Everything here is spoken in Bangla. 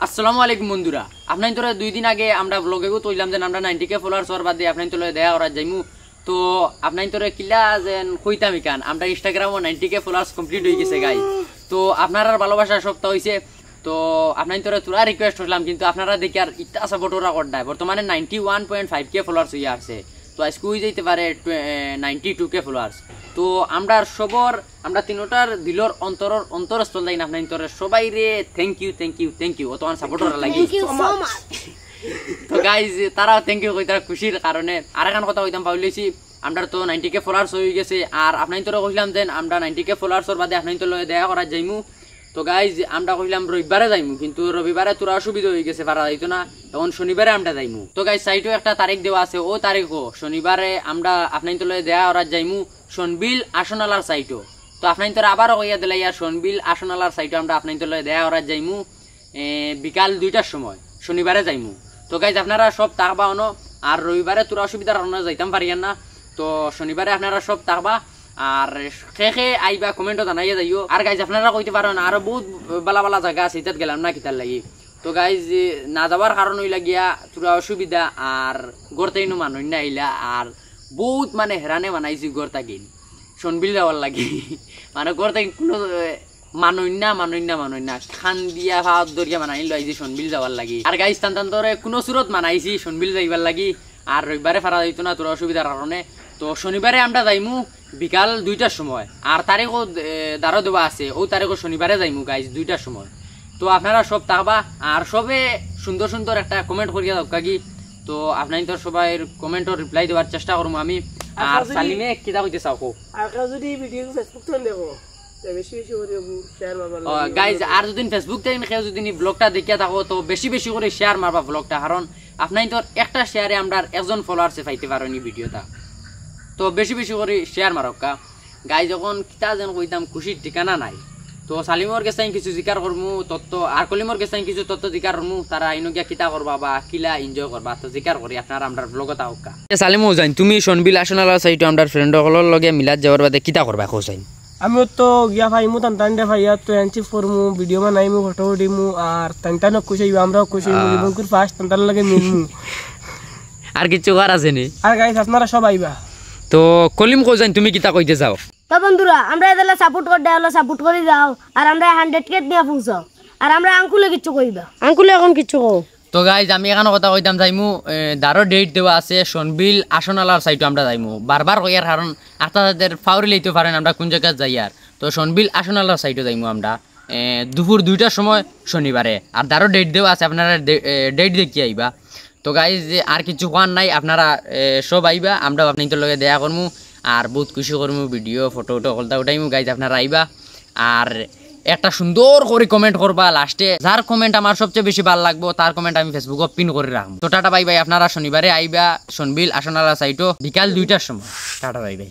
আসসালামু আলাইকুম বন্ধুরা, আপনার তোরা 2 দিন আগে আমরা ব্লগেও তৈলাম যে আমরা 90k ফলোয়ার্স হওয়ার বাদে আপনার তোরা দেখা করা যাইমু। তো আপনার তোরা কিলা যেন কইতাম ইকান আমরা ইনস্টাগ্রামও 90k ফলোয়ার্স কমপ্লিট হয়ে গেছে গাই। তো আপনারা ভালোবাসা সপ্তাহ হয়েছে, তো আপনার তোরা রিকোয়েস্ট করলাম, কিন্তু আপনারা দেখি আর ইটা সাপোর্ট ওরা করডায়। বর্তমানে 91.5k ফলোয়ার্স হয়ে আসছে, তো আজকে হয়ে যাইতে পারে 92k ফলোয়ার্স। তো আমরা সবর আমরা তিনটার দিলর অন্তরস্থল লাইন আপনার তোর সবাই রে থ্যাংক ইউ ও তোমার সাপোর্ট করা লাগি। তো গাইজ তারাও থ্যাংক ইউ কই, তারা খুশির কারণে। আর এখন কথা কইতাম পাইলেছি আমরা তো 90k ফলোয়ার্স হয়ে গেছে, আর আপনার তোরা কইলাম যে আমরা 90k ফলোয়ার্সর বাদে আপনার তোর দেখা করা যাইমু। তো গাইজ আমরা কইলাম রবিবারে যাইমু, কিন্তু রবিবারে তোরা অসুবিধা হয়ে গেছে, পারা যাইতো না, তখন শনিবারে আমরা যাইমু। তো গাইজ সাইটও একটা তারিখ দেওয়া আছে, ও তারিখও শনিবারে আমরা আপনার তোর দেখা করা যাইমু সনবিল আসনালার সাইটও। তো আপনার তোরা আবারও কইয়া দিলে ইয়ার সনবিল আসনালার সাইটও আমরা আপনার তোর দেখা করা যাইমু বিকাল 2টার সময় শনিবারে যাইমু। তো গাইজ আপনারা সব থাকবা অন, আর রবিবারে তোরা অসুবিধার কারণে যাইতাম পারিয়ান না, তো শনিবারে আপনারা সব থাকবা। আর খেয়ে আইবা কমেন্টও জানাইয়া যাইও। আর গাইজ আপনারা কইতে পারেন আরো বহুত বালা বালা জায়গা আছে, ইতাত গেলাম না কিতার লাগি। তো গাইজ না যাবার কারণ হইলা গিয়া তোরা অসুবিধা, আর গড়তেইনো মানুষ না আইলা, আর বহুত মানে হেরানে বানাইছি গড় তাকিন সনবিল যাওয়ার লাগি। মানে গড় তাকি কোনো মানুষ না খান দিয়া ভাত দরিয়া বানাই লাইছি সনবিল যাওয়ার লাগি। আর গাইজ টান ধরে কোনো সুরত মানাইছি সনবিল যাইবার লাগি, আর রবিবারে ফারা যাইতো না তোরা অসুবিধার কারণে। তো শনিবারে আমরা যাইমু বিকাল 2টার সময়, আর তারিখও দাঁড়ো দেওয়া আছে, ও তারিখও শনিবারে যাইমু গাইজ 2টার সময়। তো আপনারা সব থাকবা, আর সবে সুন্দর সুন্দর একটা কমেন্ট করিয়া দরকার কি। তো আপনার তো সবাই কমেন্টও রিপ্লাই দেওয়ার চেষ্টা করবো আমি। আর সালিমে কিতা কইতে চাও যদি ভিডিও ফেসবুক তো দেখো বেশি বেশি করে শেয়ার মারবা গাইজ। আর যদি ফেসবুক থেকে কেউ যদি ব্লগটা দেখিয়া থাকো তো বেশি বেশি করে শেয়ার মারবা ব্লগটা, কারণ আপনার তো একটা শেয়ারে আমরা একজন ফলোয়ার্সে পাইতে পারেনি ভিডিওটা। তো বেশি বেশি করে শেয়ার মারক্কা গাই। যখন কিতা যেন কইতাম খুশির ঠিকানা নাই। তো সালিমর কাছে কিছু জিকার করমু তত্ত্ব, আর কলিমর কাছে কিছু তত্ত্ব জিকার করমু, তারা ইনগিয়া কিতা করবা বা কিলা এনজয় করবা, তো জিকার করি আপনারা আমরা ব্লগত আউকা। সালিমও যাই তুমি সনবিল আসনালা সাইটো আমরা ফ্রেন্ডসকলের লগে মিলাত যাওয়ার বাদে কিতা করবা কোসাইন? আমিও তো গিয়া ভাইমু টানটান ভাইয়া তো এনসি ফরমু ভিডিও বানাইমু ফটো উঠিমু, আর টানটানও খুশি হইব আমরাও খুশি হইব, এবং করে ফার্স্ট টানটান লাগে মিলমু। আর কিছু করার আছে নি? আর গাইস আপনারা সব আইবা। তো কলিম কোসাইন তুমি কিতা কইতে চাও? তো বন্ধুরা আমরা এদেরকে সাপোর্ট করতে হলো, সাপোর্ট করে যাও, আর আমরা 100k নিয়ে পৌঁছাও, আর আমরা আঙ্কুলে কিছু কইবা, আঙ্কুলে এখন কিছু কও। তো গাইজ আমি এখন কথা কইতাম যাইমু দারো ডেট দেওয়া আছে সনবিল আসনালার সাইটো আমরা যাইমু। বারবার কইয়ার কারণ আপনাদের ফাউরি লইতে পারেন আমরা কোন জায়গায় যাই। আর তো সনবিল আসনালার সাইটো যাইমু আমরা দুপুর 2টার সময় শনিবারে, আর দারো ডেট দেওয়া আছে, আপনারা ডেট দেখি আইবা। তো গাইজ আর কিছু কোয়ার নাই, আপনারা সব আইবা, আমরা আপনাদের লগে দেখা করমু, আর বহুত খুশি করমু, ভিডিও ফটো কলতা উঠাইমু গাইজ। আপনারা আইবা, আর একটা সুন্দর করে কমেন্ট করবা লাস্টে। যার কমেন্ট আমার সবচেয়ে বেশি ভালো লাগবো তার কমেন্ট আমি ফেসবুকে পিন করে রাখবো। তো টাটা বাই বাই, আপনারা শনিবারে আইবা সনবিল আসনালা সাইটো বিকাল 2টার সময়। Tata bye bye.